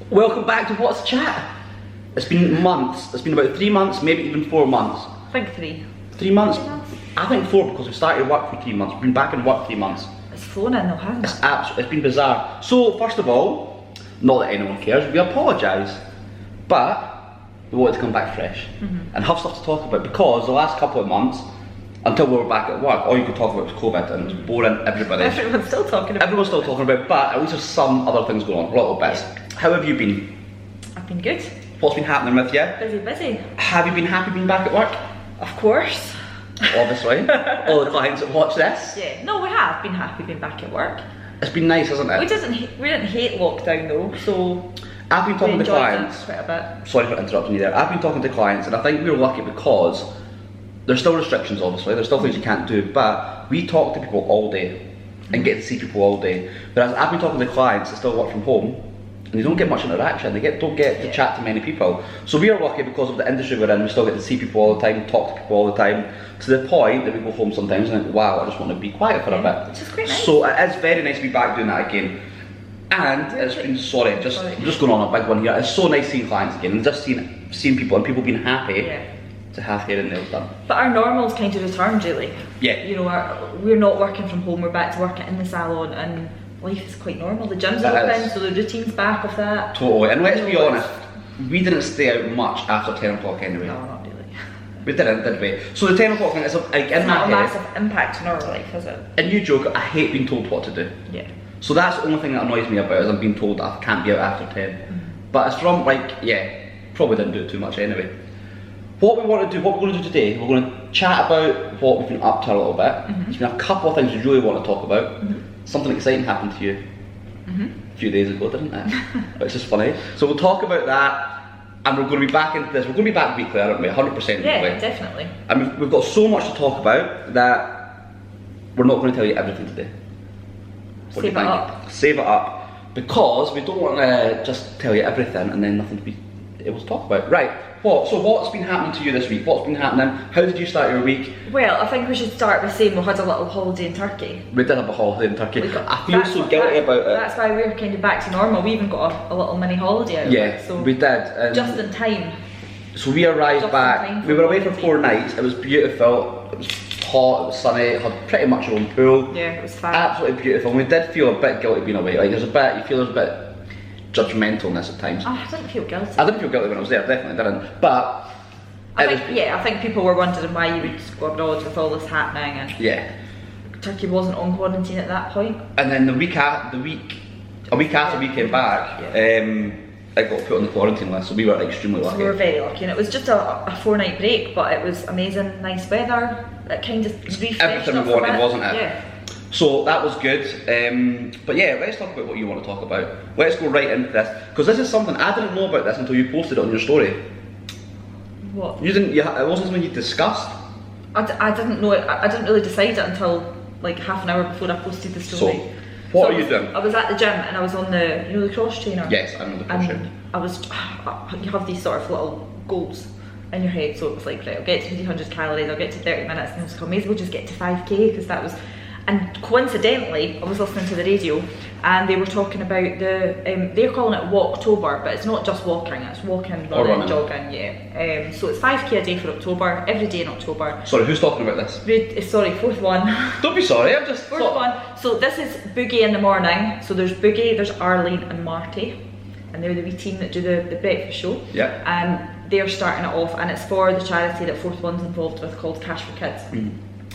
Welcome back to What's Chat. It's been months. It's been about 3 months, maybe even 4 months. I think 3. 3 months? I think 4 because we started work for 3 months. We've been back in work 3 months. It's flown in though, hasn't it? It's been bizarre. So first of all, not that anyone cares, we apologise, but we wanted to come back fresh and have stuff to talk about because the last couple of months, until we were back at work, all you could talk about was COVID and it was boring everybody. Everyone's still talking about Everyone's still talking about it, but at least there's some other things going on, little bits. How have you been? I've been good. What's been happening with you? Busy. Have you been happy being back at work? Of course. Obviously. All the clients that watch this. Yeah, no, we have been happy being back at work. It's been nice, hasn't it? We didn't hate lockdown though, so I've been talking to clients. quite a bit. Sorry for interrupting you there. I've been talking to clients and I think we were lucky because there's still restrictions obviously, there's still things you can't do, but we talk to people all day and get to see people all day. Whereas I've been talking to clients that still work from home and they don't get much interaction, they don't get to chat to many people. So we are lucky because of the industry we're in, we still get to see people all the time, talk to people all the time, to the point that we go home sometimes and think, wow, I just want to be quiet for a bit. Which is quite nice. So it is very nice to be back doing that again. And it's been, I'm just going on a big one here, it's so nice seeing clients again and just seeing people and people being happy to have hair and nails done. But our normal's kind of returned really. Yeah. You know, we're not working from home, we're back to working in the salon and life is quite normal. The gyms are open, so the routine's back of that. Totally, and let's be honest, we didn't stay out much after 10 o'clock anyway. No, not really. We didn't, did we? So the 10 o'clock thing is like in not my a head. massive impact on our life, is it? And you joke, I hate being told what to do. Yeah. So that's the only thing that annoys me about it, is I'm being told that I can't be out after 10. But it's from probably didn't do it too much anyway. What we're going to do today, we're going to chat about what we've been up to a little bit. There's been a couple of things we really want to talk about. Something exciting happened to you a few days ago, didn't it? Which is funny. So we'll talk about that, and we're going to be back into this. We're going to be back weekly, aren't we? 100% weekly. Yeah, definitely. And we've got so much to talk about that we're not going to tell you everything today. What do you think? Save it up, because we don't want to just tell you everything and then nothing to be able to talk about. Right. So what's been happening to you this week? What's been happening? How did you start your week? Well, I think we should start by saying we had a little holiday in Turkey. We did have a holiday in Turkey. I feel so guilty about it. That's why we're kind of back to normal. We even got a little mini holiday out of it. So we did. Just in time. So we arrived back. We were away for 4 nights. It was beautiful. It was hot. It was sunny. It had pretty much our own pool. Yeah, it was fun. Absolutely beautiful. And we did feel a bit guilty being away. Like you feel there's a bit judgmentalness at times. Oh, I didn't feel guilty. I didn't feel guilty when I was there, definitely didn't. But I think people were wondering why you would go abroad with all this happening, and Turkey wasn't on quarantine at that point. And then a week after we came back, I got put on the quarantine list, so we were extremely lucky. So we were very lucky, and it was just a 4-night break, but it was amazing, nice weather. It kind of refreshed everything we wanted, wasn't it? Yeah. So that was good, but yeah, let's talk about what you want to talk about. Let's go right into this, because this is something, I didn't know about this until you posted it on your story. What? You didn't, it wasn't something you discussed? I didn't know it, I didn't really decide it until like half an hour before I posted the story. So, what are you doing? I was at the gym and I was on the, the cross trainer. Yes, I know the cross trainer. You have these sort of little goals in your head, so it was like, right, I'll get to 300 calories, I'll get to 30 minutes, and I was like, I may as well just get to 5k, because that was. And coincidentally, I was listening to the radio and they were talking about they're calling it Walktober, but it's not just walking, it's walking, running, jogging, so it's 5k a day for October, every day in October. Sorry, who's talking about this? Sorry, fourth one. Don't be sorry, I'm just... Fourth one. So this is Boogie in the morning, so there's Boogie, there's Arlene and Marty, and they're the wee team that do the breakfast show. Yeah. They're starting it off, and it's for the charity that Fourth One's involved with, called Cash for Kids.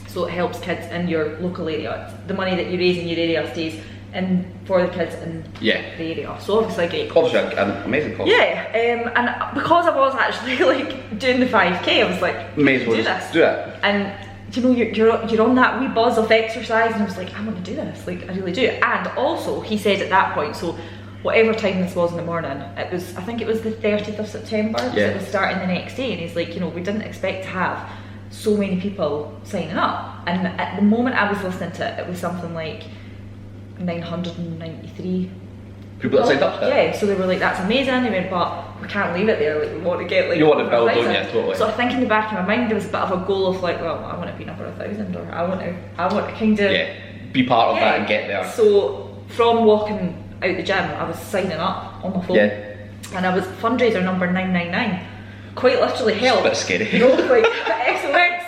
So it helps kids in your local area. The money that you raise in your area stays in for the kids in the area. So obviously a great cause. Obviously an amazing cause. Yeah, and because I was actually like doing the 5k, I was like, may as well just do it. And you know, you're on that wee buzz of exercise, and I was like, I want to do this, like I really do. And also he said at that point, so whatever time this was in the morning, I think it was the 30th of September, because it was starting the next day, and he's like, we didn't expect to have so many people signing up, and at the moment I was listening to it, it was something like 993 people that signed up to it. Yeah, so they were like, that's amazing. They went, but we can't leave it there, like we want to get like, you want to build, don't you? Totally. So I think in the back of my mind there was a bit of a goal of like, well, I want to be number 1,000, or I want to kind of be part of that and get there. So from walking out the gym, I was signing up on my phone. and I was fundraiser number 999. Quite literally helped. It's a bit scary. You know, like SOS.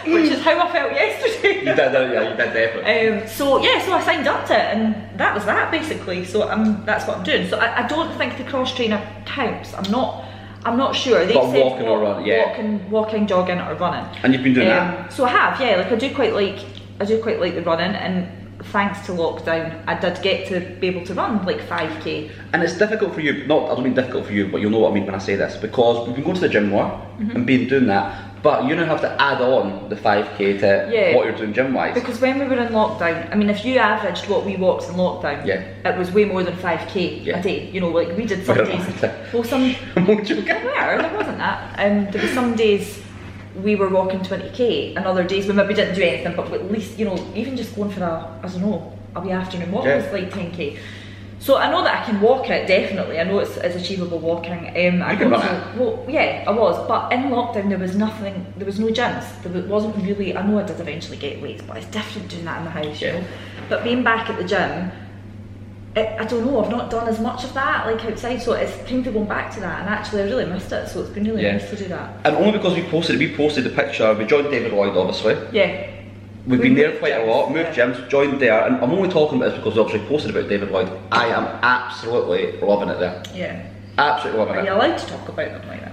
Which is how I felt yesterday. You did, yeah, you did definitely. So I signed up to it, and that was that basically. So that's what I'm doing. So I don't think the cross trainer counts. I'm not sure. They But said walking or run, yeah. Walking, jogging, or running. And you've been doing that. So I have, yeah. Like I do quite like the running, and thanks to lockdown, I did get to be able to run like 5k. And it's difficult for you. I don't mean difficult for you, but you'll know what I mean when I say this, because we've been going to the gym more and been doing that. But you now have to add on the 5k to what you're doing gym-wise. Because when we were in lockdown, I mean, if you averaged what we walked in lockdown, it was way more than 5k a day. You know, like we did some days. Well, some. I'm not joking. There wasn't that. There were some days we were walking 20k, and other days we maybe didn't do anything, but at least, you know, even just going for a wee afternoon walk was like 10k. So I know that I can walk it, definitely. I know it's achievable walking. I can run it. Well, yeah, I was. But in lockdown, there was nothing, there was no gyms. There wasn't really, I know I did eventually get weights, but it's different doing that in the house, you know. But being back at the gym, I don't know, I've not done as much of that, like outside, so it's time to go back to that, and actually I really missed it, so it's been really nice to do that. And only because we posted the picture, we joined David Lloyd, obviously. Yeah. We've been there quite a lot, moved gyms, joined there, and I'm only talking about this because we obviously posted about David Lloyd. I am absolutely loving it there. Yeah. Absolutely loving it. Are you allowed to talk about them like that?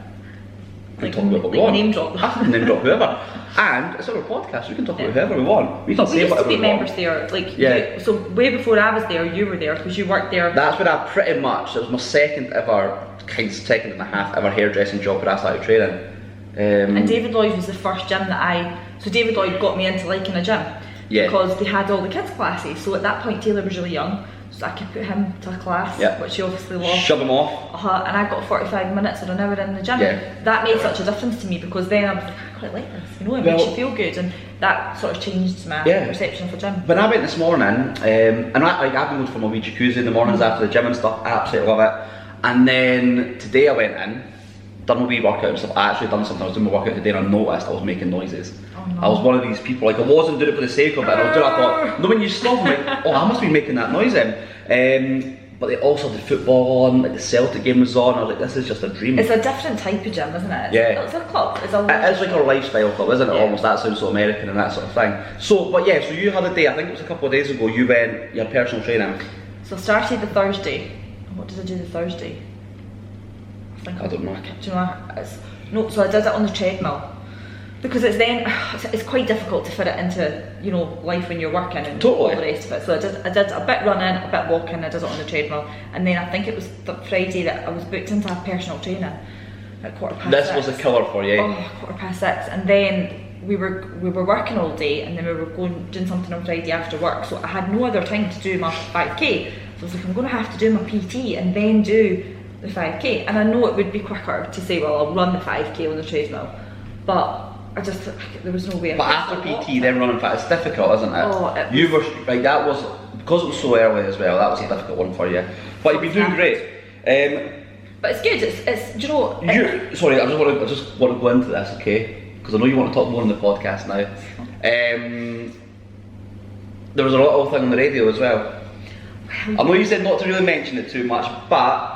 We can talk about what we want. Name drop them. I can name drop whoever. And it's our podcast, we can talk about whoever we want. We can say whatever we want. We used to be members there, like, so way before I was there, you were there, because you worked there. That's when I pretty much, it was my second and a half ever hairdressing job where I started training. And David Lloyd was the first gym that so David Lloyd got me into liking a gym. Yeah. Because they had all the kids classes, so at that point Taylor was really young, so I could put him to a class, which he obviously loved. Shove him off. And I got 45 minutes or an hour in the gym. That made such a difference to me, because then I was like, I quite like this, you know, it makes you feel good, and that sort of changed my perception of the gym. When I went this morning, and I've been going for my wee jacuzzi in the mornings after the gym and stuff, I absolutely love it. And then today I went in, done my wee workout and stuff. I actually done something, I was doing my workout today and I noticed I was making noises. Oh, no. I was one of these people, like I wasn't doing it for the sake of it, I thought, no, when you stop, I'm like, oh, I must be making that noise then. But they also had the football on, like the Celtic game was on, I was like, this is just a dream. It's a different type of gym, isn't it? It's a club. It is like a lifestyle club, isn't it, almost? That sounds so American and that sort of thing. So, but yeah, so you had a day, I think it was a couple of days ago, you had personal training. So I started the Thursday. What did I do the Thursday? I don't know. Do you know? So I did it on the treadmill, because it's quite difficult to fit it into, you know, life when you're working and all the rest of it. So I did a bit running, a bit walking. I did it on the treadmill, and then I think it was the Friday that I was booked in to have personal training at 6:15. This was a killer for you. Oh, 6:15, and then we were working all day, and then we were doing something on Friday after work. So I had no other time to do my 5k. So I was like, I'm going to have to do my PT and then do the 5k, and I know it would be quicker to say, well, I'll run the 5k on the treadmill, but there was no way. But after PT, then running fast, it's difficult, isn't it? Oh, you were like, that was, because it was so early as well, that was a difficult one for you. But you've been doing great. But it's good. It's do you know? Sorry, I just want to go into this, okay? Because I know you want to talk more on the podcast now. There was a lot of thing on the radio as well. I know you said not to really mention it too much, but.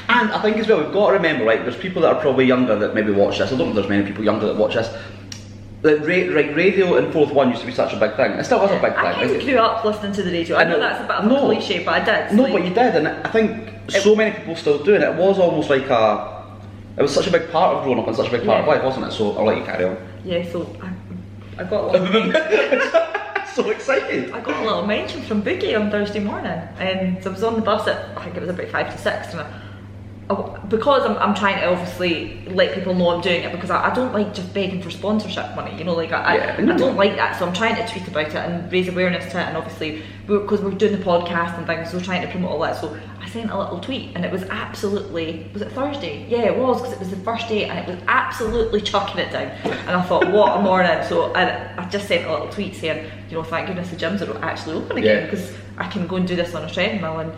And I think as well, we've got to remember, right, there's people that are probably younger that maybe watch this. I don't think there's many people younger that watch this. Like radio in Fourth One used to be such a big thing. It still is a big thing. I kind of grew up listening to the radio. I know that's a bit of a cliche, but I did. No, but you did, and I think so many people still do it. It was almost like it was such a big part of growing up and such a big part of life, wasn't it? So I'll let you carry on. Yeah, so I got a little so excited. I got a little mention from Boogie on Thursday morning, and so I was on the bus at, I think it was about 5 to 6, and because I'm trying to obviously let people know I'm doing it, because I don't like just begging for sponsorship money, you know, like I don't like that, so I'm trying to tweet about it and raise awareness to it, and obviously because we're doing the podcast and things, so we're trying to promote all that, so I sent a little tweet, and it was absolutely, was it Thursday? Yeah, it was, because it was the first day, and it was absolutely chucking it down, and I thought, what a morning. So I just sent a little tweet saying, you know, thank goodness the gyms are actually open again, because I can go and do this on a treadmill. And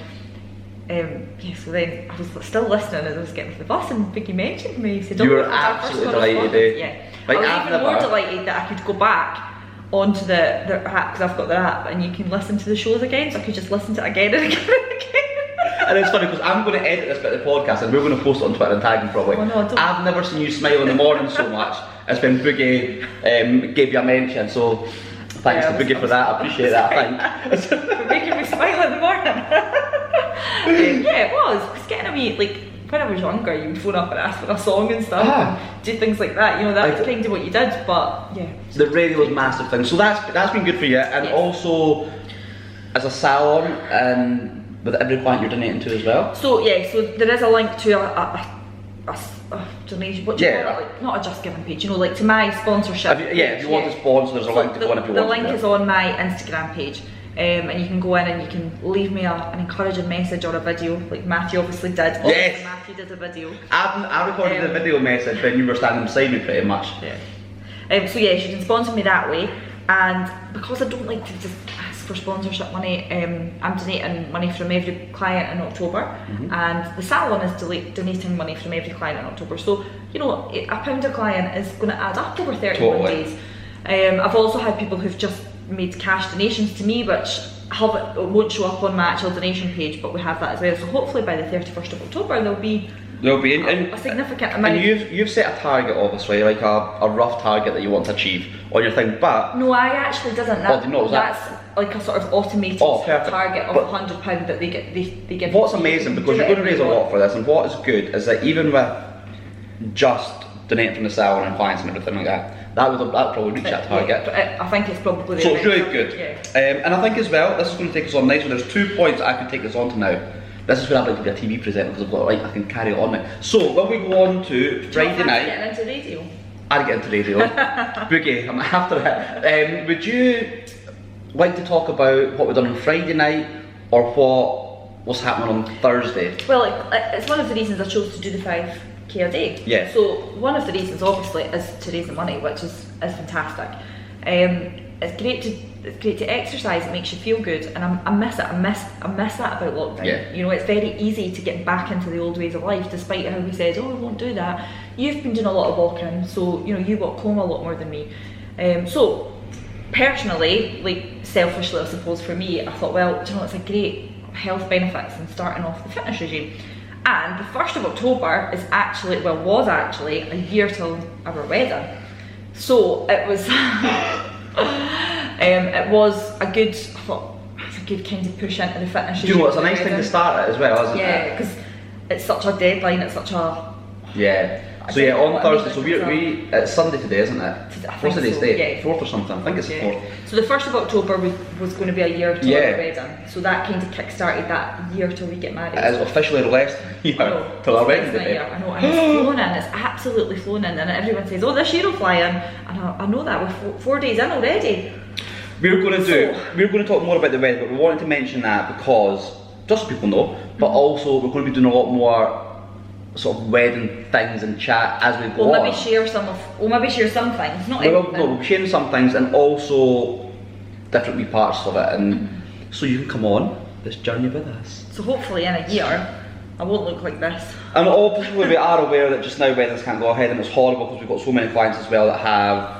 yeah, so then I was still listening as I was getting to the bus, and Boogie mentioned me. He said, you were absolutely delighted, yeah. Like, I was even more delighted that I could go back onto the app, because I've got their app, and you can listen to the shows again, so I could just listen to it again and again and again. And it's funny because I'm going to edit this bit of the podcast and we're going to post it on Twitter and tag him probably. Oh, no, don't. I've never seen you smile in the morning so much as when Boogie gave you a mention, so thanks to Boogie for that, I appreciate that, I think. For making me smile in the morning. Yeah, it was. It's getting a wee, like, when I was younger, you would phone up and ask for a song and stuff, and do things like that. You know, that's kind of what you did. But yeah, the radio was a massive thing. So that's been good for you, and also as a salon and with every client you're donating to as well. So yeah, so there is a link to a donation. What do you call it? Like, not a Just Giving page. You know, like to my sponsorship. If you want to sponsor, there's a link to go in if you want. The link is on my Instagram page. And you can go in and you can leave me an encouraging message or a video, like Matthew obviously did. Yes. Matthew did a video. I recorded the video message when you were standing beside me pretty much. Yeah. So yes, you can sponsor me that way. And because I don't like to just ask for sponsorship money, I'm donating money from every client in October. And the salon is donating money from every client in October. So, you know, £1 a client is going to add up over 31 days. I've also had people who've just made cash donations to me, which won't show up on my actual donation page, but we have that as well. So hopefully by the 31st of October there'll be a significant amount. And you've set a target, obviously, like a rough target that you want to achieve on your thing, but... No, I actually didn't. That's like a sort of automated target of £100 that they give. What's amazing, because you're going to raise a lot for this, and what is good is that even with just donating from the salon and clients and everything like that, that'll probably reach that target. But I think it's probably there. So it's really good. Yeah. And I think as well, this is going to take us on nicely. There's 2 points I could take us on to now. This is where I'd like to be a TV presenter because I've got, right, I can carry it on now. So when we go on to Friday night... Getting into radio? I'd get into radio. Boogie, I'm after it. Would you like to talk about what we've done on Friday night or what's happening on Thursday? Well, it's one of the reasons I chose to do the 5k a day. Yeah. So one of the reasons, obviously, is to raise the money, which is fantastic. It's great to exercise. It makes you feel good, and I miss it. I miss that about lockdown. Yeah. You know, it's very easy to get back into the old ways of life, despite how we said, oh, we won't do that. You've been doing a lot of walking, so you know you walk home a lot more than me. So personally, like selfishly, I suppose for me, I thought, well, do you know, it's a great health benefits in starting off the fitness regime. And the 1st of October was actually a year till our wedding. So it was, it was a good, I thought, it's a good kind of push into the fitness regime. Do you know what, it's a nice thing to start it as well, isn't it? Yeah, because it's such a deadline, it's such a... Yeah. So yeah, on Thursday, so it's Sunday today, isn't it? What's today's date? 4th or something, I think it's the 4th. So the 1st of October was going to be a year till our wedding. So that kind of kick-started that year till we get married. It is officially less than a year till our wedding day. I know, and it's flown in, it's absolutely flown in, and everyone says, oh, this year will fly in, and I know that, we're 4 days in already. We're going to talk more about the wedding, but we wanted to mention that because, just so people know, but also we're going to be doing a lot more sort of wedding things and chat as we go on. We'll maybe share some things, not everything. No, we'll be sharing some things and also different wee parts of it, and so you can come on this journey with us. So hopefully in a year, I won't look like this. And obviously we are aware that just now weddings can't go ahead, and it's horrible because we've got so many clients as well that have,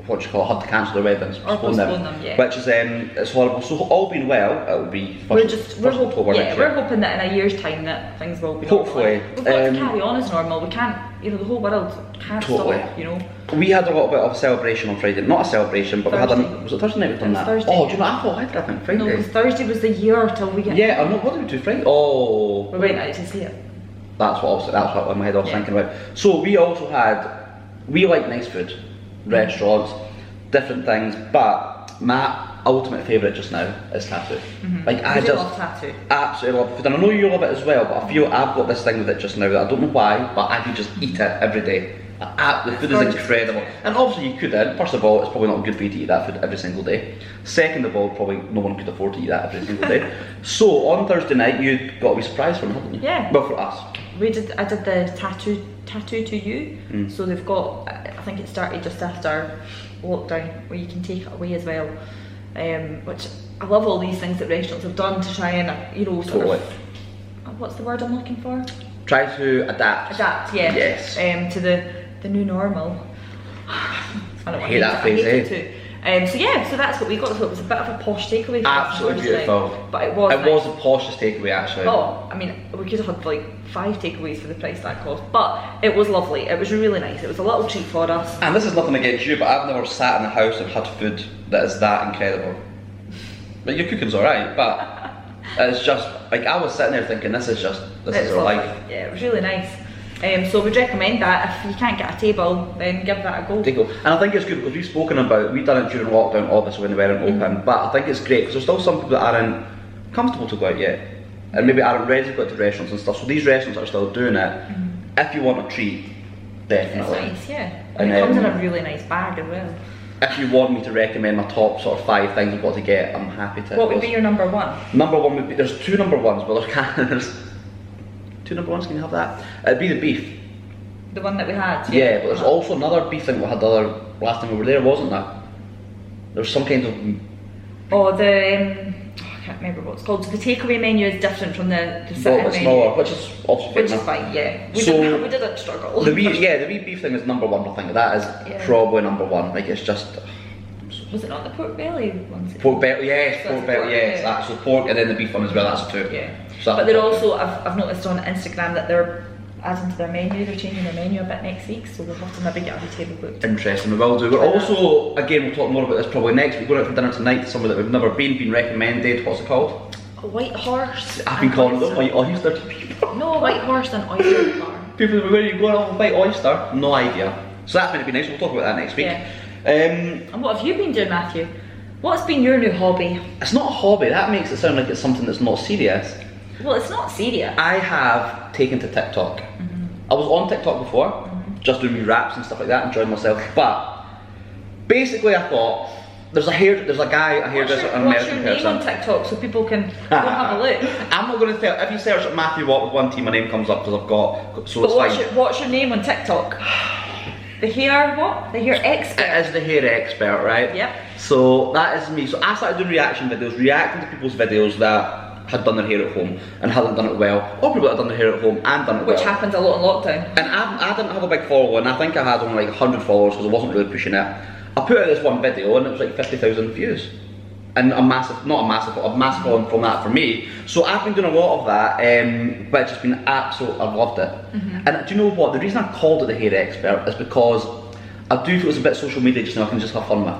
what do you call it, had to cancel their weddings, postpone them, yeah. Which is it's horrible. So all being well, it'll be we're hoping that in a year's time that things will be hopefully normal. We've got to carry on as normal. We can't, you know, the whole world can't stop, you know. We had a little bit of a celebration on Friday, not a celebration, but Thursday. was it Thursday night we've done that? Thursday, oh, do you know, I think Friday. No, because Thursday was the year till we get... Yeah, I know, what did we do Friday? Oh. We went out to see it. That's what in my head I was thinking about. So we also we like nice food, restaurants, different things, but my ultimate favourite just now is tattoo. Like I just love tattoo. Absolutely love food, and I know you love it as well, but I feel I've got this thing with it just now that I don't know why, but I could just eat it every day. The food is incredible, and obviously you couldn't. First of all, it's probably not good for you to eat that food every single day. Second of all, probably no one could afford to eat that every single day. So on Thursday night, you got a wee surprise for me, hadn't you? Yeah. Well, for us. I did the tattoo to you. So they've got, I think it started just after lockdown, where you can take it away as well. Which I love all these things that restaurants have done to try and, you know, sort of, what's the word I'm looking for? Try to adapt. Adapt, yeah. Yes. To the new normal. I hate that phrase, it too. So yeah, so that's what we got. So it was a bit of a posh takeaway. For Absolutely us, beautiful. But it was. It nice. was the poshest takeaway actually. Oh, I mean, we could have had like 5 takeaways for the price that cost, but it was lovely. It was really nice. It was a little treat for us. And this is nothing against you, but I've never sat in a house and had food that is that incredible. But your cooking's alright, but it's just like I was sitting there thinking, this is our life. Yeah, it was really nice. So we'd recommend that. If you can't get a table, then give that a go. And I think it's good because we've spoken about, we've done it during lockdown, obviously when they weren't open, but I think it's great because there's still some people that aren't comfortable to go out yet, and maybe aren't ready to go to restaurants and stuff. So these restaurants are still doing it. If you want a treat, definitely. It's nice, yeah. And it comes in a really nice bag as well. If you want me to recommend my top sort of 5 things I've got to get, I'm happy to. What would be your number 1? Number 1 would be, there's 2 number 1s, but there's 2 number 1s, can you have that? It'd be the beef. The one that we had? Yeah, but there's also another beef thing we had the last time we were there, wasn't there? There's some kind of... Oh, I can't remember what it's called. So the takeaway menu is different from the sit-in menu. Smaller, which is obviously Which is fine, yeah. We didn't struggle. The wee beef thing is number 1, I think. That is probably number 1. Like, it's just... Was it not the pork belly ones? Pork belly, yes, pork belly, yes. That's the pork and then the beef one as well, that's 2. Yeah. So but they're also, I've noticed on Instagram that they're adding to their menu, they're changing their menu a bit next week, so we'll have to maybe get a wee table booked. Interesting, we will do. We're also, again, we'll talk more about this probably next week, going out for dinner tonight to somewhere that we've never been recommended. What's it called? A White Horse. I've been calling them White Oyster to people. No, White Horse and Oyster Bar. People, where are you going on White Oyster? No idea. So that's going to be nice, we'll talk about that next week. Yeah. And what have you been doing, Matthew? What's been your new hobby? It's not a hobby, that makes it sound like it's something that's not serious. Well, it's not serious. I have taken to TikTok. I was on TikTok before, just doing raps and stuff like that, enjoying myself. But basically, I thought there's a hairdresser, an American person. What's your name on TikTok so people can go have a look? I'm not going to tell. If you search at Matthew Watt with 1 T, my name comes up because I've got. So but it's fine. What's your name on TikTok? The hair what? The hair expert. It is the hair expert, right? Yep. So that is me. So I started doing reaction videos, reacting to people's videos that had done their hair at home and hadn't done it well, or people that had done their hair at home and done it well. Which happened a lot in lockdown. And I didn't have a big following. I think I had only like 100 followers because I wasn't really pushing it. I put out this one video and it was like 50,000 views. And a massive following from that for me. So I've been doing a lot of that, but it's just been absolute, I've loved it. And do you know what, the reason I called it the hair expert is because I do feel it's a bit social media just now I can just have fun with.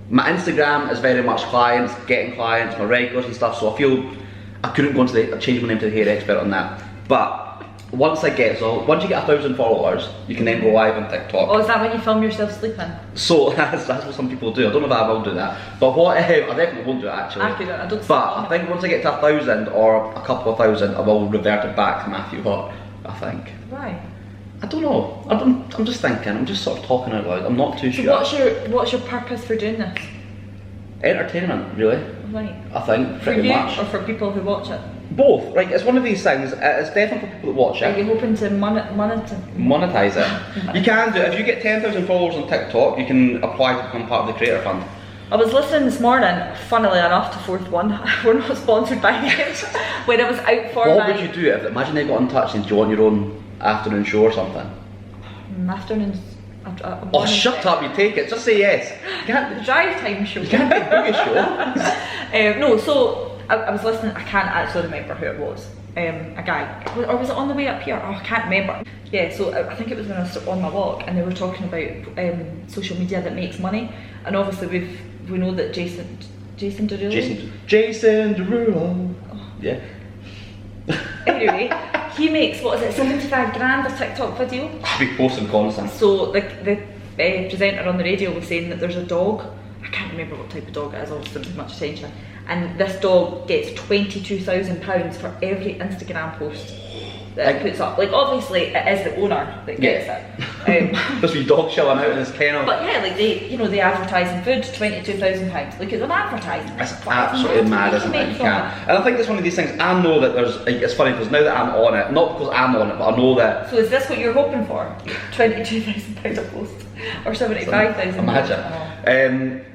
My Instagram is very much clients, getting clients, my regulars and stuff, so I feel I couldn't go into change my name to the hair expert on that. But once you get 1,000 followers, you can then go live on TikTok. Oh, is that when you film yourself sleeping? So that's what some people do. I don't know if I will do that, but what I definitely won't do it actually. I don't. But I think once I get to 1,000 or a couple of thousand, I will revert it back to Matthew Watt. I think. Why? I don't know. I'm just thinking. I'm just sort of talking out loud. I'm not too sure. What's your purpose for doing this? Entertainment, really. Right. I think For pretty you much. or for people who watch it? Both. Like it's one of these things. It's definitely for people that watch Are it. you hoping to Monetize it. You can do it. If you get 10,000 followers on TikTok, you can apply to become part of the Creator Fund. I was listening this morning, funnily enough, to Fourth One. We're not sponsored by them. When I was out for What would you do if, imagine they got in touch and do you want your own afternoon show or something? Afternoons. Oh, shut up, you take it. Just say yes. You can't, The drive time show. you can't be a Boogie show. No, so I was listening. I can't actually remember who it was. A guy, or was it on the way up here? Oh, I can't remember. Yeah, so I think it was when I was on my walk, and they were talking about social media that makes money, and obviously we know that Jason Derulo. Jason Derulo. Oh. Yeah. Anyway, he makes, what is it, 75 grand a TikTok video. Should be posting constant. So the presenter on the radio was saying that there's a dog. I can't remember what type of dog it is, obviously didn't pay much attention. And this dog gets £22,000 for every Instagram post that it puts up. Like obviously it is the owner that gets it. Must be dog chilling out in his kennel. But yeah, like they advertise in food, £22,000. Like it's an advertising. It's absolutely mad, isn't it? You can't. And I think it's one of these things. I know that there's. Like, it's funny because now that I'm on it, not because I'm on it, but I know that. So is this what you're hoping for? £22,000 a post, or 75,000? Imagine.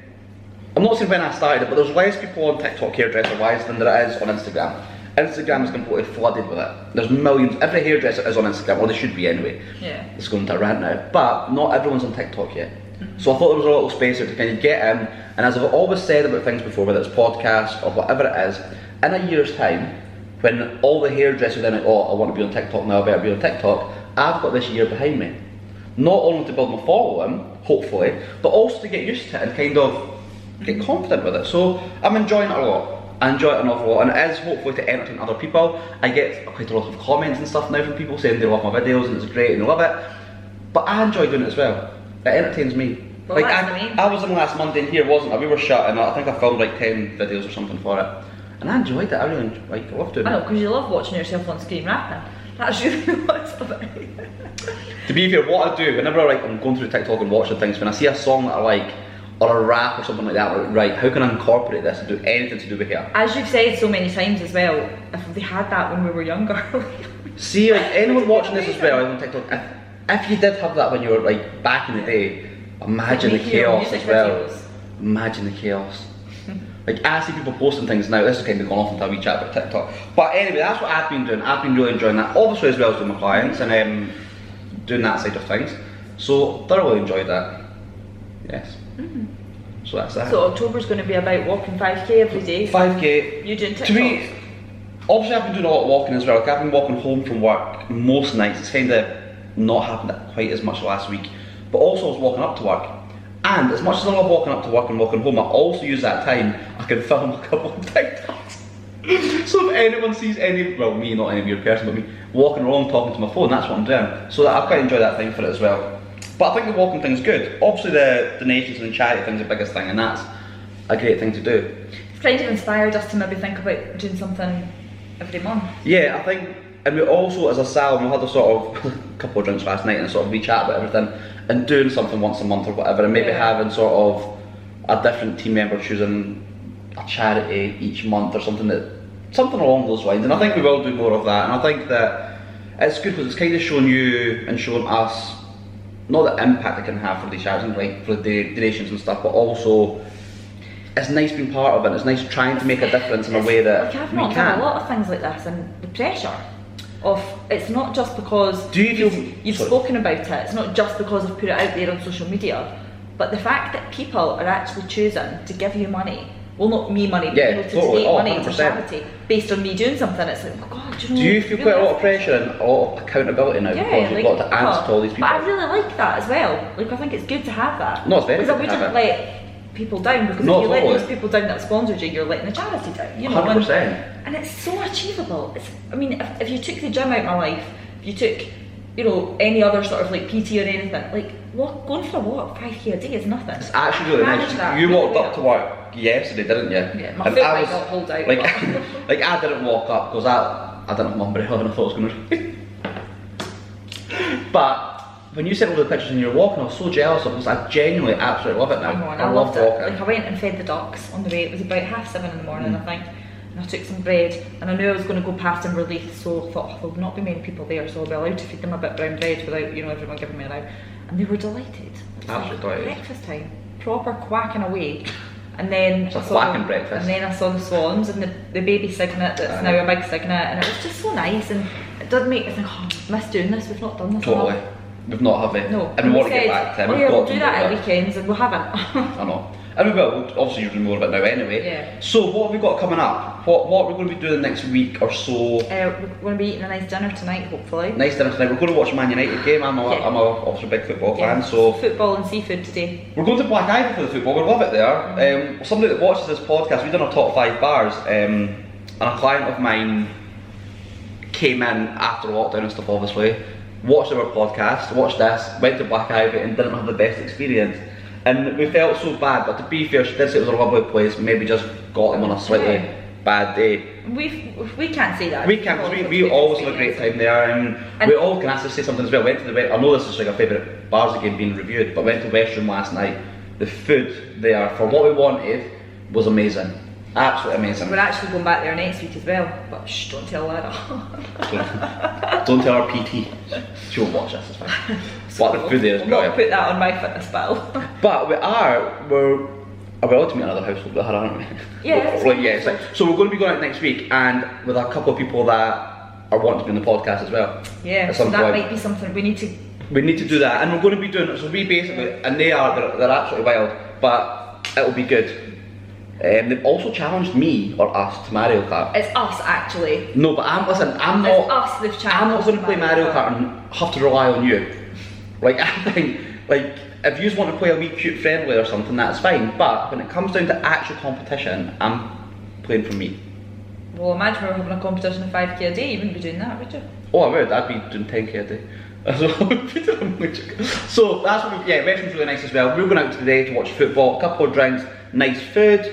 I'm not saying when I started it, but there's less people on TikTok hairdresser-wise than there is on Instagram. Instagram is completely flooded with it. There's millions. Every hairdresser is on Instagram, or they should be anyway. Yeah. It's going to a rant now, but not everyone's on TikTok yet. So I thought there was a little space here to kind of get in, and as I've always said about things before, whether it's podcasts or whatever it is, in a year's time, when all the hairdressers are like, oh, I want to be on TikTok now, I better be on TikTok, I've got this year behind me. Not only to build my following, hopefully, but also to get used to it and kind of get confident with it. So I'm enjoying it a lot. I enjoy it an awful lot, and it is hopefully to entertain other people. I get quite a lot of comments and stuff now from people saying they love my videos and it's great and they love it. But I enjoy doing it as well. It entertains me. Well, like I was in last Monday in here, wasn't I? We were shut, and I think I filmed like 10 videos or something for it. And I enjoyed it. I really I love doing it. I know, because you love watching yourself on screen rapping. That's really what's about it. To be fair, what I do whenever I'm going through TikTok and watching things, when I see a song that I like, or a rap or something like that, like, right, how can I incorporate this and do anything to do with hair? As you've said so many times as well, if they had that when we were younger. See, like anyone watching this as well, on TikTok, if you did have that when you were like back in the day, imagine the chaos as well. Videos. Imagine the chaos. Like I see people posting things now, this is kind of gone off into a wee chat about TikTok. But anyway, that's what I've been doing. I've been really enjoying that, obviously as well as doing my clients and doing that side of things. So thoroughly enjoyed that. Yes. So that's that. So October's going to be about walking 5k every day. 5k. You doing TikTok? To me, obviously I've been doing a lot of walking as well. Like I've been walking home from work most nights. It's kind of not happened quite as much last week. But also I was walking up to work. And as much as I love walking up to work and walking home, I also use that time, I can film a couple of TikToks. So if anyone sees any, well me, not any weird person, but me walking around talking to my phone, that's what I'm doing. So I quite enjoy that thing for it as well. But I think the walking thing's good. Obviously the donations and the charity thing's the biggest thing, and that's a great thing to do. It's kind of inspired us to maybe think about doing something every month. Yeah, I think, and we also, as a salon, we had a sort of couple of drinks last night and sort of we chat about everything and doing something once a month or whatever, and maybe having sort of a different team member choosing a charity each month or something along those lines. And I think we will do more of that, and I think that it's good because it's kind of showing you and showing us not the impact it can have for these charities, like for the donations and stuff, but also it's nice being part of it. It's nice trying to make a difference in a way that like I've we not can. done a lot of things like this, and the pressure of it's not just because Do you feel you've spoken about it. It's not just because I've put it out there on social media, but the fact that people are actually choosing to give you money. Well, not me money, but to totally. donate money 100%. to charity based on me doing something. It's like, oh God, do you feel quite a lot of pressure and a lot of accountability now because you've got to answer to all these people? But I really like that as well. Like I think it's good to have that. No, it's very because good I to have wouldn't it. let people down, because No, if you let totally. those people down that sponsored you, you're letting the charity down. You know, 100%. and it's so achievable. I mean, if you took the gym out of my life, if you took, you know, any other sort of like PT or anything, like going for a walk 5k a day is nothing. It's actually really Manage nice. that You really walked up to work yesterday, didn't you? Yeah, my And foot I might was not hold out. like, but- like I didn't walk up because I didn't have my umbrella and I thought it was going to. But when you sent all the pictures and you were walking, I was so jealous of it because I genuinely absolutely love it now. I loved it. walking. Like I went and fed the ducks on the way. It was about 7:30 in the morning, I think. And I took some bread, and I knew I was going to go past Inverleith, so I thought, oh, there'll not be many people there, so I'll be allowed to feed them a bit brown bread without, you know, everyone giving me a row. And they were delighted. It was Absolutely delighted. breakfast time, proper quacking away. And then It's a I saw quacking them- breakfast. And then I saw the swans and the baby cygnet that's now a big cygnet, and it was just so nice. And it did make me think, oh, I miss doing this. We've not done this. Totally. enough. We've not, have we? No. And we want to get back to it. Oh We've yeah, got we'll to do that at it. weekends, and we haven't. I know. And we will. Obviously, you're doing more of it now anyway. Yeah. So, what have we got coming up? What are we going to be doing next week or so? We're going to be eating a nice dinner tonight, hopefully. Nice dinner tonight. We're going to watch a Man United game. I'm obviously a big football fan, so football and seafood today. we're going to Black Ivy for the football. We love it there. Somebody that watches this podcast, we've done our top 5 bars, and a client of mine came in after lockdown and stuff, obviously, watched our podcast, watched this, went to Black Ivy and didn't have the best experience. And we felt so bad, but to be fair, she did say it was a lovely place, maybe just got them on a slightly bad day. We can't say that. We can't, because we always have a great time there, and we all can actually say something as well. Went to the I know this is like a favourite bars again being reviewed, but went to West Room last night. The food there, for what we wanted, was amazing. Absolutely amazing. We're actually going back there next week as well, but shh, don't tell Lara. Don't tell our PT. She won't watch this, it's fine. But the food there is We'll not brilliant. put that on my fitness bill. But we're allowed to meet another household with her, aren't we? Yeah. So we're going to be going out next week, and with a couple of people that are wanting to be on the podcast as well. Yeah, At so some that point. might be something we need to We need to do that, and we're going to be doing it. So we basically, and they're absolutely wild, but it'll be good. They've also challenged me or us to Mario Kart. It's us actually. No, but I'm not. It's us. They've challenged. I'm not going to play Mario Kart and have to rely on you. Like I think, like if you just want to play a wee cute friendly or something, that's fine. But when it comes down to actual competition, I'm playing for me. Well, imagine we were having a competition of 5k a day. You wouldn't be doing that, would you? Oh, I would. I'd be doing 10k a day. So that's what we, Wrexham's really nice as well. We're going out today to watch football, a couple of drinks, nice food,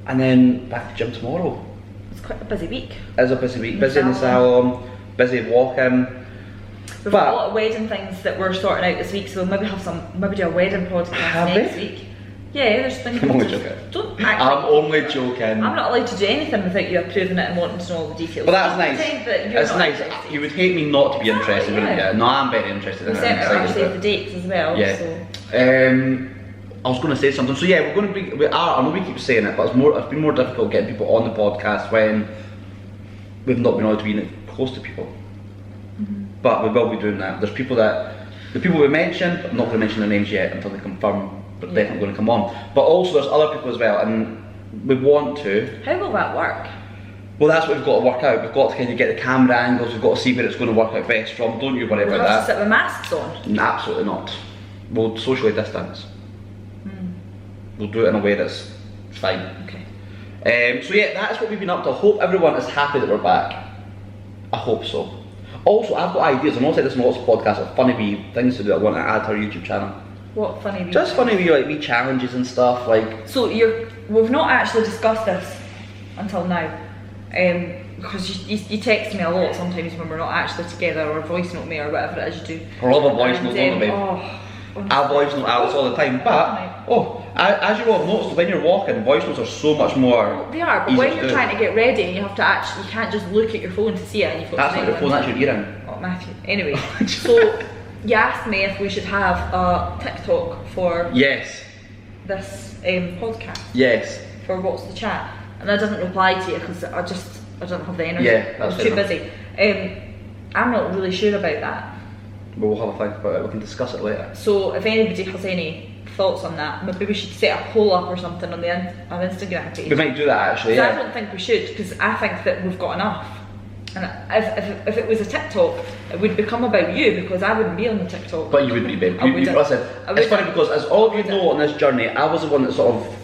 and then back to gym tomorrow. It's quite a busy week. It's a busy week. Busy in the salon, busy walking. We've got a lot of wedding things that we're sorting out this week, so we'll maybe do a wedding podcast next week. Yeah, there's things. I'm only joking. Don't act I'm only joking. I'm not allowed to do anything without you approving it and wanting to know all the details. Well, that's nice. It's nice. Interested. You would hate me not to be interested, wouldn't you? No, I'm very interested in we it. sent out actually the dates as well. Yeah. So. I was going to say something. So yeah, we're going to be. I know we keep saying it, but it's been more difficult getting people on the podcast when we've not been allowed to be close to people. But we will be doing that. There's people the people we mentioned, I'm not going to mention their names yet until they confirm, but definitely going to come on. But also there's other people as well, and we want to. How will that work? Well, that's what we've got to work out. We've got to kind of get the camera angles, we've got to see where it's going to work out best from. Don't you worry about that. We'll sit with masks on? Absolutely not. We'll socially distance. We'll do it in a way that's fine. Okay. So yeah, that's what we've been up to. I hope everyone is happy that we're back. I hope so. Also, I've got ideas. I'm not saying this in lots of podcasts of funny wee things to do. I want to add to our YouTube channel. What funny wee? Just funny wee wee challenges and stuff like. So we've not actually discussed this until now, because you text me a lot sometimes when we're not actually together, or voice note me or whatever it is you do. I love a voice note, don't I? I voice note Alex all the time, but as you will have noticed, when you're walking, voice notes are so much more. They are, but when you're trying to get ready, and you have to you can't just look at your phone to see it, and you've got. That's not your phone, that's your earring. Oh, Matthew. Anyway, so you asked me if we should have a TikTok for this podcast. Yes. For What's the Chat, and I didn't reply to you because I don't have the energy. Yeah, I was too busy. I'm not really sure about that. We'll have a think about it. We can discuss it later. So if anybody has any thoughts on that, maybe we should set a poll up or something on the Instagram page. We might do that actually. Yeah. I don't think we should, because I think that we've got enough. And if it was a TikTok, it would become about you, because I wouldn't be on the TikTok. But you would be, babe. Listen, it's funny because as all of you know on this journey, I was the one that sort of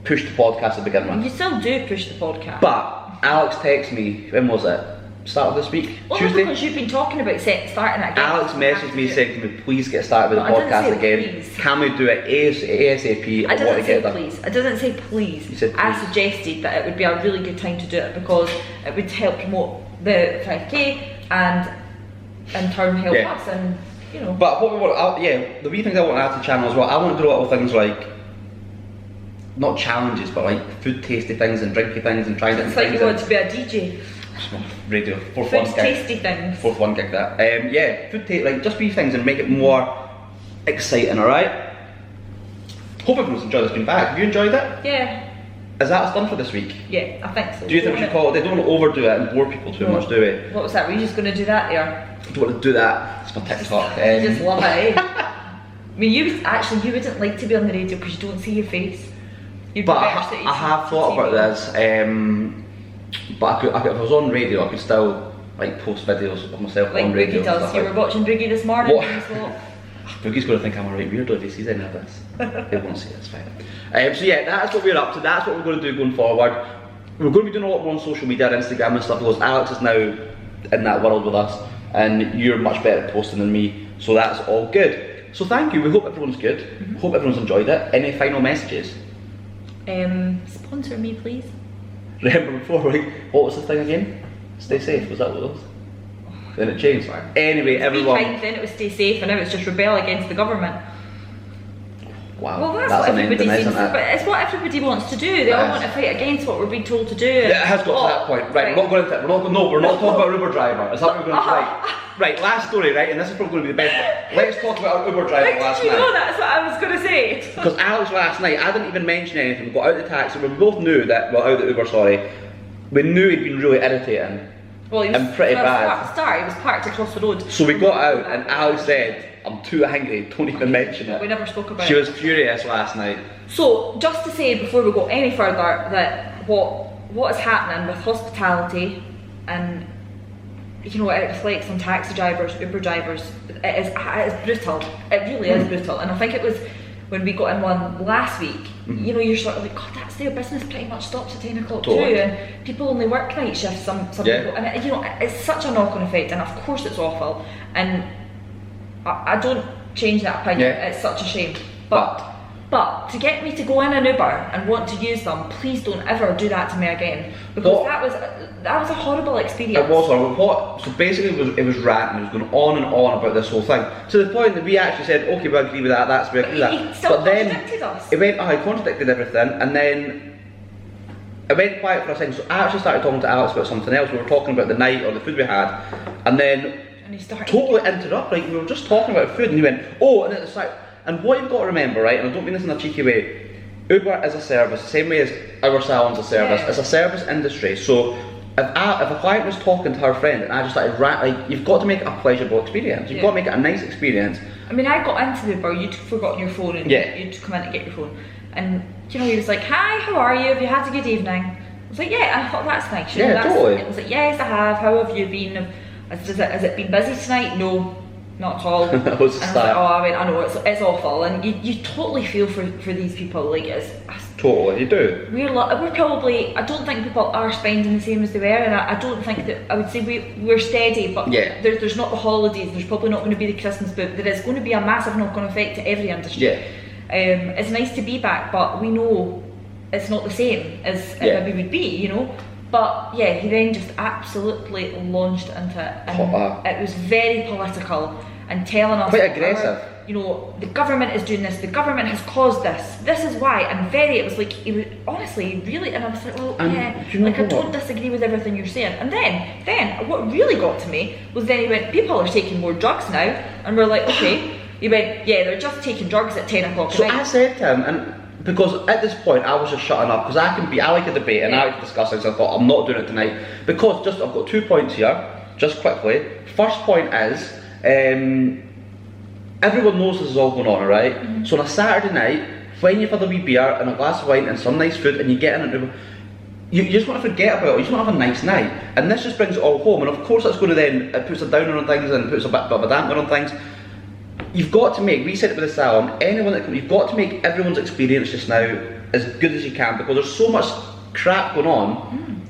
pushed the podcast to begin with. You still do push the podcast. But Alex texted me, when was it? Start of this week? Well, Tuesday? because you've been talking about starting it again. Alex messaged me saying, can we please get started with the podcast again? Please. Can we do it ASAP? I didn't say please. I didn't say please. You said please. I suggested that it would be a really good time to do it, because it would help promote the 5k and in turn help us, and you know. But what we want, the wee things I want to add to the channel as well, I want to do little things like, not challenges, but like food tasty things and drinky things and trying different things. It's like you want to be a DJ. Radio, food tasty things. Fourth one gig that. Like just wee things and make it more exciting, alright? Hope everyone's enjoyed this being back. Have you enjoyed it? Yeah. Is that us done for this week? Yeah, I think so. Do you think we should call it? They don't want to overdo it and bore people too much, do we? What was that? Were you just going to do that there? I don't want to do that. It's my TikTok. You just love it, eh? I mean, you wouldn't like to be on the radio because you don't see your face. But I have thought about this. But if I was on radio, I could still like post videos of myself like on radio. Boogie does. You were watching Boogie this morning. What? Boogie's going to think I'm a right weirdo if he sees any of this. He won't see it, it's fine. So yeah, that's what we're up to. That's what we're going to do going forward. We're going to be doing a lot more on social media, Instagram and stuff, because Alex is now in that world with us, and you're much better at posting than me. So that's all good. So thank you. We hope everyone's good. Hope everyone's enjoyed it. Any final messages? Sponsor me, please. Remember before, what was the thing again? Stay safe, was that what it was? Then it changed. Anyway, everyone. Be kind, then it was stay safe, and now it's just rebel against the government. Wow, well, that's what everybody ending, seems to, but it's what everybody wants to do. They all want to fight against what we're being told to do. Yeah, it has got to that point. Right, we're not going into we're not talking about Uber driver. Is that what we're going to say? Right, last story, right, and this is probably going to be the best one. Let's talk about our Uber driver last night. Did you know that's what I was going to say? Because Alex last night, I didn't even mention anything. We got out of the taxi, we both knew that, well, out of the Uber, sorry. We knew he'd been really irritating. Well, he was, and pretty bad. At the start, he was parked across the road. So we got out and Alex said, I'm too angry, don't even mention it. We never spoke about it. She was furious last night. So, just to say before we go any further, that what is happening with hospitality and, you know, it reflects on taxi drivers, Uber drivers, it is brutal. It really is brutal. And I think it was when we got in one last week, you know, you're sort of like, God, that's their business pretty much stops at 10 o'clock too, and people only work night shifts, some people, and it, you know, it's such a knock-on effect, and of course it's awful, and I don't change that opinion, it's such a shame, but to get me to go in an Uber and want to use them, please don't ever do that to me again, because that was a horrible experience. It was horrible. So basically it was ranting, it was going on and on about this whole thing, to the point that we actually said, okay, we agree with that, we agree with that. He still contradicted us. He contradicted everything, and then it went quiet for a second, so I actually started talking to Alex about something else. We were talking about the night or the food we had, and then he started totally interrupt, like we were just talking about food, and he went, oh, and it's like, and what you've got to remember, right, and I don't mean this in a cheeky way, Uber is a service, the same way as our salon's a service. It's a service industry, so if a client was talking to her friend and I just started like, you've got to make it a pleasurable experience, you've got to make it a nice experience. I mean, I got into the Uber, you'd forgotten your phone, and you'd come in to get your phone, and you know, he was like, hi, how are you, have you had a good evening? I was like, yeah, and I thought, that's nice. You know, totally. It was like, yes, I have, how have you been? Has it been busy tonight? No, not at all. And I was like, I know, it's awful, and you totally feel for these people, like it's totally, you do. We're probably, I don't think people are spending the same as they were, and I don't think that, I would say we're steady, but there's not the holidays, there's probably not going to be the Christmas, but there is going to be a massive knock-on effect to every industry. It's nice to be back, but we know it's not the same as it maybe would be, you know. But yeah, he then just absolutely launched into it, and it was very political and telling us quite aggressive. You know, the government is doing this, the government has caused this is why, and it was like, he was honestly really, and I was like, well, like I don't disagree with everything you're saying. And then what really got to me was then he went, people are taking more drugs now, and we're like, okay. He went, yeah, they're just taking drugs at 10 o'clock so at night. I said to him, and because at this point I was just shutting up, because I like a debate and I like to discuss things, so I thought I'm not doing it tonight, because I've got 2 points here, just quickly. First point is, everyone knows this is all going on, alright? So on a Saturday night, when you've had a wee beer and a glass of wine and some nice food and you get in an Uber, you just want to forget about it, you just want to have a nice night. And this just brings it all home, and of course that's going to then, it puts a downer on things and puts a bit of a damper on things. You've got to make, we said it with the salon, anyone that comes, you've got to make everyone's experience just now as good as you can, because there's so much crap going on.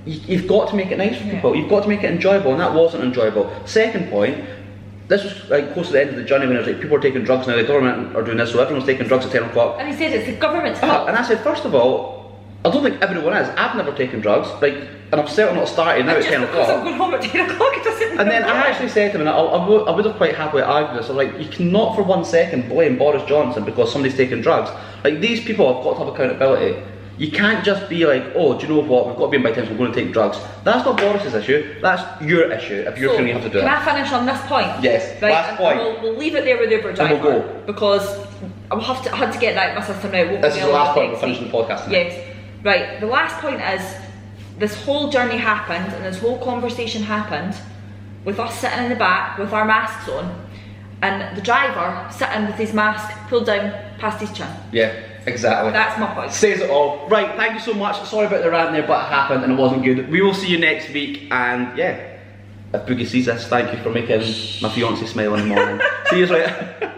You've got to make it nice for people, you've got to make it enjoyable, and that wasn't enjoyable. Second point, this was like close to the end of the journey when it was like, people are taking drugs now, the government are doing this, so everyone's taking drugs at 10 o'clock. And he said it's the government's fault. And I said, first of all, I don't think everyone is. I've never taken drugs, like, and I've certainly not started now at 10 o'clock. I'm going home at 10 o'clock, it doesn't And then I actually said to him, and I would have quite happily argued this, I'm like, you cannot for 1 second blame Boris Johnson because somebody's taking drugs. Like, these people have got to have accountability. You can't just be like, oh, do you know what, we've got to be in by 10, so we're going to take drugs. That's not Boris's issue, that's your issue if you're feeling you have to do it. Can I finish on this point? Yes, right? last point. We'll leave it there with Uber driver. And we'll go. Because I had to get that out of my system now. This is the last point, we're finishing the podcast tonight. Yes. Right, the last point is, this whole journey happened and this whole conversation happened with us sitting in the back with our masks on, and the driver sitting with his mask pulled down past his chin. Yeah, exactly. That's my point. Says it all. Right, thank you so much. Sorry about the rant there, but it happened and it wasn't good. We will see you next week, and yeah, if Boogie sees this, thank you for making my fiancée smile in the morning. See you later.